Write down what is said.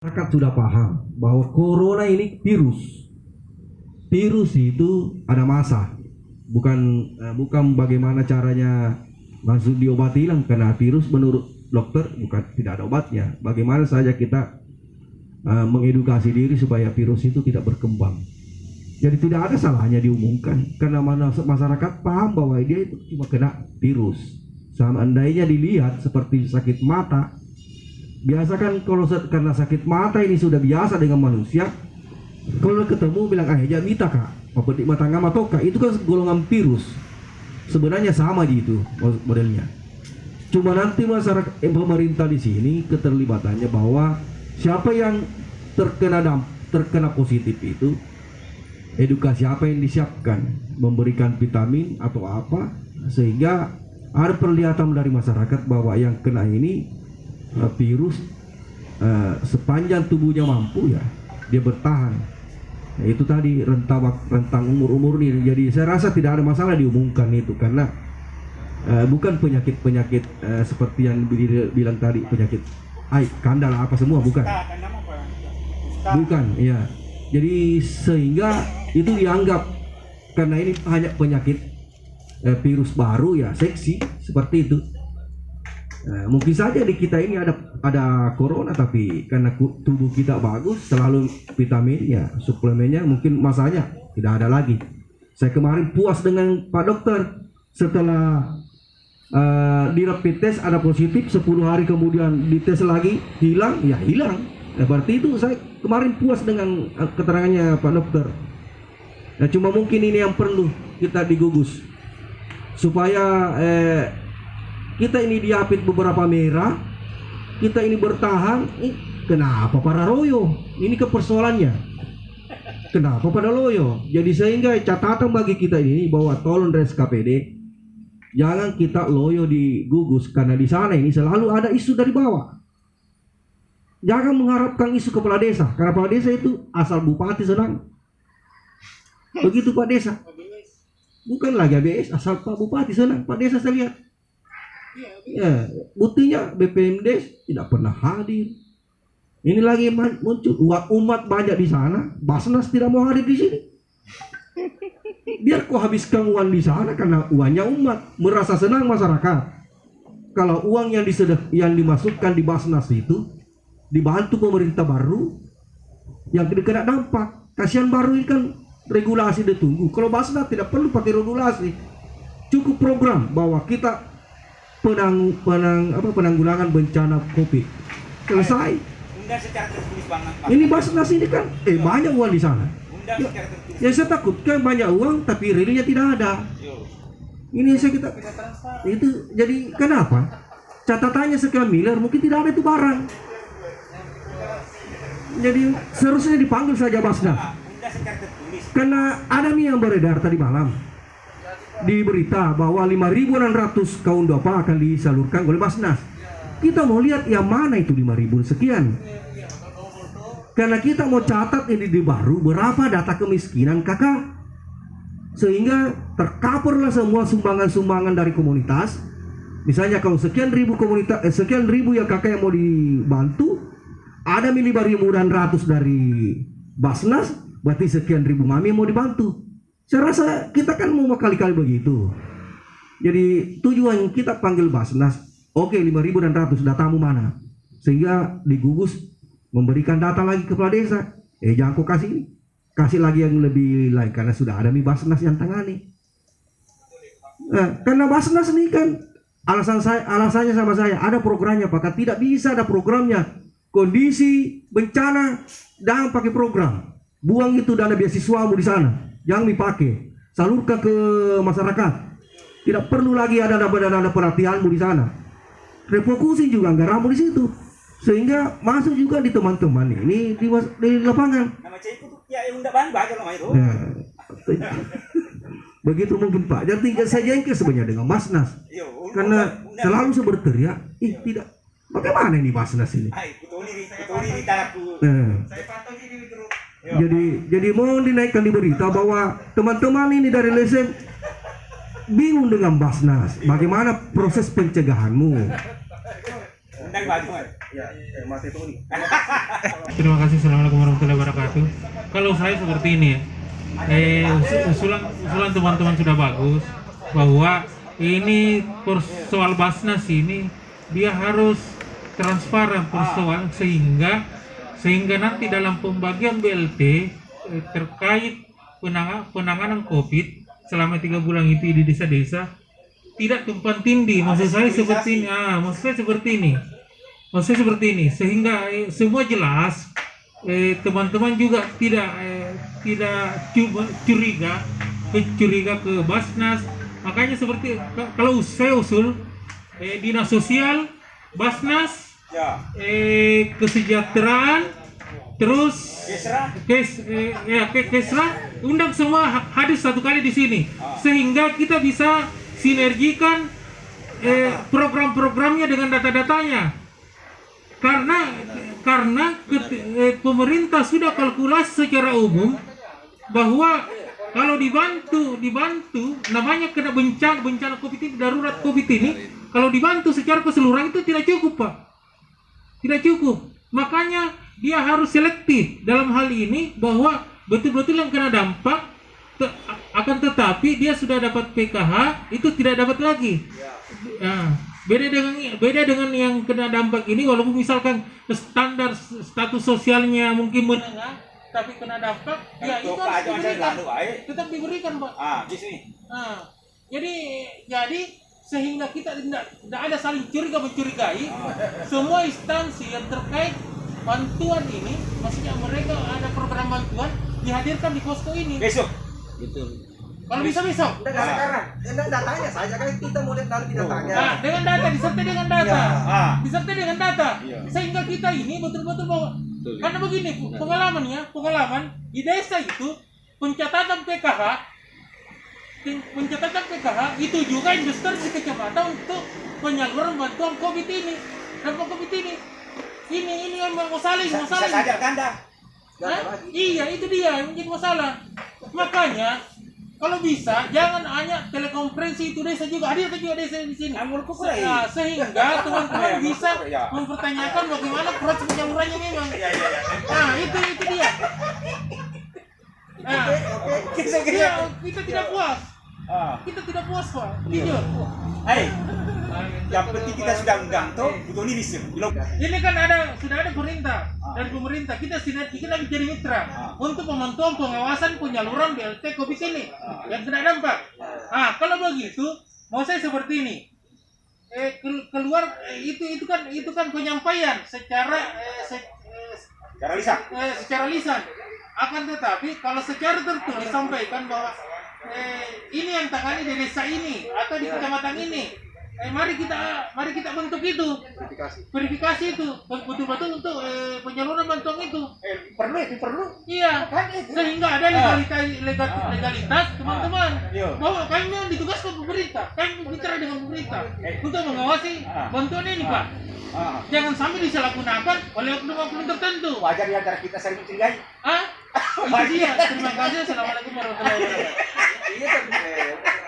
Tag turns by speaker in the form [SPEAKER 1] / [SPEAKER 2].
[SPEAKER 1] Masyarakat sudah paham bahwa corona ini virus. Virus itu ada masa, bukan bagaimana caranya langsung diobati hilang, karena virus menurut dokter bukan tidak ada obatnya. Bagaimana saja kita mengedukasi diri supaya virus itu tidak berkembang. Jadi tidak ada salahnya diumumkan, karena masyarakat paham bahwa dia itu cuma kena virus. Seandainya dilihat seperti sakit mata, biasa kan kalau karena sakit mata ini sudah biasa dengan manusia, kalau ketemu bilang ya mita kak, pepetik mata ngama toka, itu kan golongan virus. Sebenarnya sama gitu modelnya. Cuma nanti masyarakat pemerintah di sini keterlibatannya bahwa siapa yang terkena positif itu, edukasi apa yang disiapkan, memberikan vitamin atau apa, sehingga ada perlihatan dari masyarakat bahwa yang kena ini virus sepanjang tubuhnya mampu ya dia bertahan. Nah, itu tadi rentang umur ini. Jadi saya rasa tidak ada masalah diumumkan itu, karena bukan penyakit seperti yang bilang tadi, penyakit kandal apa semua, bukan ya. Jadi sehingga itu dianggap karena ini hanya penyakit virus baru ya, seksi seperti itu. Mungkin saja di kita ini ada corona, tapi karena tubuh kita bagus, selalu vitaminnya, suplemennya, mungkin masanya tidak ada lagi. Saya kemarin puas dengan Pak Dokter, setelah di rapid test ada positif, 10 hari kemudian dites lagi hilang. Berarti itu saya kemarin puas dengan keterangannya Pak Dokter. Nah, cuma mungkin ini yang perlu kita digugus supaya kita ini diapit beberapa merah, kita ini bertahan. Kenapa para loyo? Ini kepersoalannya. Kenapa pada loyo? Jadi sehingga catatan bagi kita ini bahwa tolong dari SKPD, jangan kita loyo digugus, karena di sana ini selalu ada isu dari bawah. Jangan mengharapkan isu kepala desa, karena kepala desa itu asal bupati senang. Begitu Pak Desa. Bukan lagi ABS, asal Pak Bupati senang, Pak Desa saya lihat. Ya, buktinya BPMD tidak pernah hadir. Ini lagi muncul umat banyak di sana, Basnas tidak mau hadir di sini. Biar kau habiskan uang di sana, karena uangnya umat, merasa senang masyarakat. Kalau uang yang dimasukkan di Basnas itu dibantu pemerintah baru yang kena dampak. Kasihan baru ini kan regulasi ditunggu. Kalau Basnas tidak perlu pakai regulasi, cukup program bahwa kita penanggulangan bencana COVID selesai. Ini Basnas ini kan banyak uang di sana. Ya saya takutkan banyak uang tapi realnya tidak ada. Ini kita itu jadi kenapa? Catatannya sekian miliar, mungkin tidak ada itu barang. Jadi seharusnya dipanggil saja Basnas. Karena ada nih yang beredar tadi malam di berita bahwa 5.600 kaun dopa akan disalurkan oleh Basnas. Kita mau lihat yang mana itu 5.000 sekian. Karena kita mau catat ini di baru berapa data kemiskinan kakak, sehingga tercoverlah semua sumbangan-sumbangan dari komunitas. Misalnya kalau sekian ribu komunitas, sekian ribu ya kakak yang mau dibantu, ada 5.600 dari Basnas, berarti sekian ribu mami yang mau dibantu. Saya rasa kita kan mau kali-kali begitu. Jadi tujuan kita panggil Basnas, oke 5.600, datamu mana? Sehingga digugus memberikan data lagi kepada desa. Jangan kau kasih lagi yang lebih lain, karena sudah ada Basnas yang tangani. Karena Basnas ini kan alasannya sama saya, ada programnya Pak, tidak bisa ada programnya. Kondisi bencana jangan pakai program. Buang itu dana beasiswamu di sana. Jangan dipakai, salurkan ke masyarakat. Tidak perlu lagi ada dana perhatianmu di sana. Refokusi juga anggaranmu di situ, sehingga masuk juga di teman-teman ini di lapangan. Begitu mungkin Pak. Jadi saya jengkel sebenarnya dengan Basnas, karena selalu saya berteriak, tidak. Bagaimana ini Basnas ini? Jadi mohon dinaikkan di berita bahwa teman-teman ini dari LSM bingung dengan Basnas. Bagaimana proses pencegahanmu?
[SPEAKER 2] Terima kasih. Assalamualaikum warahmatullahi wabarakatuh. Kalau saya seperti ini ya, usulan teman-teman sudah bagus bahwa ini soal Basnas ini dia harus transparan persoalan sehingga nanti dalam pembagian BLT terkait penanganan COVID selama 3 bulan itu di desa-desa tidak tumpang tindih. Maksud saya seperti ini, sehingga semua jelas, teman-teman juga tidak curiga ke Basnas. Makanya seperti kalau saya usul dinas sosial, Basnas, kesejahteraan, terus Kesra, undang semua hadir satu kali di sini, sehingga kita bisa sinergikan program-programnya dengan data-datanya. Karena pemerintah sudah kalkulasi secara umum bahwa kalau dibantu namanya kena bencana COVID ini, darurat COVID ini, kalau dibantu secara keseluruhan itu tidak cukup, Pak. Tidak cukup. Makanya dia harus selektif dalam hal ini, bahwa betul-betul yang kena dampak akan tetapi dia sudah dapat PKH itu tidak dapat lagi. Nah, beda dengan yang kena dampak ini, walaupun misalkan standar status sosialnya mungkin menengah, tapi kena dampak, ya itu harus diberikan, tetap diberikan, Pak. Jadi sehingga kita tidak ada saling mencurigai. Semua instansi yang terkait bantuan ini, maksudnya mereka ada program bantuan, dihadirkan di posko ini. Besok. Gitu. Kalau bisa besok.
[SPEAKER 3] Enggak sekarang. Datanya saja kan kita mau lihat nanti datanya.
[SPEAKER 2] Nah, dengan data, disertai dengan data. Disertai dengan data. Sehingga kita ini betul-betul bahwa karena begini, pengalaman di desa itu pencatatan PKH itu juga investasi di kecamatan untuk penyaluran bantuan COVID ini. Dampak COVID ini. Ini yang mau saling. Bisa saja ganda. Iya, itu dia yang menjadi masalah. Makanya kalau bisa jangan hanya telekonferensi itu desa juga, hadir juga desa di sini. Sehingga teman-teman bisa mempertanyakan bagaimana proses penyalurannya memang. Nah, itu dia. Nah, kita tidak puas. Kita tidak puas, Pak. Jujur.
[SPEAKER 4] Yang penting kita sudah undang tuh, butuh ini bisa.
[SPEAKER 2] Ini kan sudah ada perintah dari pemerintah. Kita sinergi, kita menjadi mitra untuk pemantauan pengawasan penyaluran BLT COVID ini yang kena dampak. Kalau begitu, mau saya seperti ini. Keluar itu kan penyampaian secara lisan. Akan tetapi kalau secara tertulis sampaikan bahwa ini yang tangani di desa ini atau di kecamatan ini. Mari kita bentuk itu, verifikasi itu betul-betul untuk penyaluran bantuan itu. Perlu. Iya, sehingga ada legalitas teman-teman. Bahwa kami memang ditugaskan pemerintah, kami bicara dengan pemerintah untuk mengawasi bantuan ini, Pak. Jangan sampai disalahgunakan oleh oknum-oknum tertentu.
[SPEAKER 4] Wajar di antara kita saling mencurigai.
[SPEAKER 2] Itu dia. Terima kasih. Assalamualaikum warahmatullahi wabarakatuh.